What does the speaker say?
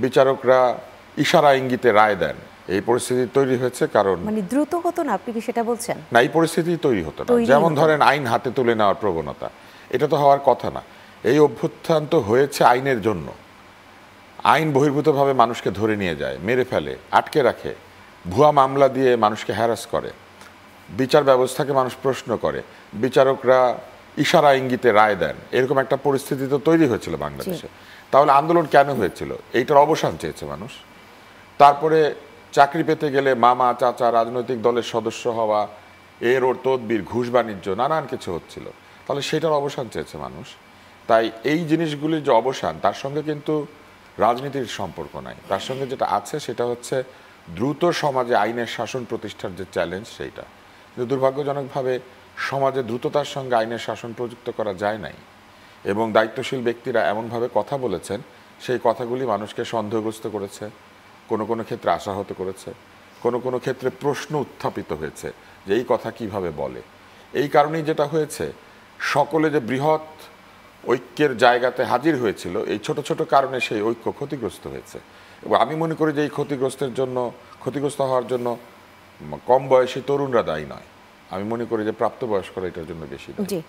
বিচারকরা ইশারা ইঙ্গিতে রায় দেন, এই পরিস্থিতি তৈরি হয়েছে। কারণ মানে দ্রুত হতো না, আপনি কি সেটা বলছেন? না, এই পরিস্থিতি তৈরি হতো না। যেমন ধরেন আইন হাতে তুলে নেওয়ার প্রবণতা, এটা তো হওয়ার কথা না। এই অভ্যুত্থান তো হয়েছে আইনের জন্য। আইন বহির্ভূতভাবে মানুষকে ধরে নিয়ে যায়, মেরে ফেলে, আটকে রাখে, ভুয়া মামলা দিয়ে মানুষকে হ্যারাস করে, বিচার ব্যবস্থাকে মানুষ প্রশ্ন করে, বিচারকরা ইশারা ইঙ্গিতে রায় দেন, এরকম একটা পরিস্থিতি তো তৈরি হয়েছিল বাংলাদেশে। তাহলে আন্দোলন কেন হয়েছিল? এইটার অবসান চেয়েছে মানুষ। তারপরে চাকরি পেতে গেলে মামা চাচা রাজনৈতিক দলের সদস্য হওয়া, এর ওর তদবির, ঘুষ বাণিজ্য, নানান কিছু হচ্ছিল। তাহলে সেটার অবসান চেয়েছে মানুষ। তাই এই জিনিসগুলির যে অবসান, তার সঙ্গে কিন্তু রাজনীতির সম্পর্ক নাই। তার সঙ্গে যেটা আছে সেটা হচ্ছে দ্রুত সমাজে আইনের শাসন প্রতিষ্ঠার যে চ্যালেঞ্জ, সেইটা। কিন্তু দুর্ভাগ্যজনকভাবে সমাজে দ্রুততার সঙ্গে আইনের শাসন প্রযুক্ত করা যায় নাই, এবং দায়িত্বশীল ব্যক্তিরা এমনভাবে কথা বলেছেন, সেই কথাগুলি মানুষকে সন্দেহগ্রস্ত করেছে, কোনো কোনো ক্ষেত্রে আশাহত করেছে, কোনো কোনো ক্ষেত্রে প্রশ্ন উত্থাপিত হয়েছে যে এই কথা কিভাবে বলে। এই কারণেই যেটা হয়েছে, সকলে যে বৃহৎ ঐক্যের জায়গাতে হাজির হয়েছিল, এই ছোট ছোট কারণে সেই ঐক্য ক্ষতিগ্রস্ত হয়েছে। এবং আমি মনে করি যে এই ক্ষতিগ্রস্ত হওয়ার জন্য কম বয়সী তরুণরা দায়ী নয়। আমি মনে করি যে প্রাপ্তবয়স্করা এটার জন্য বেশি দায়ী।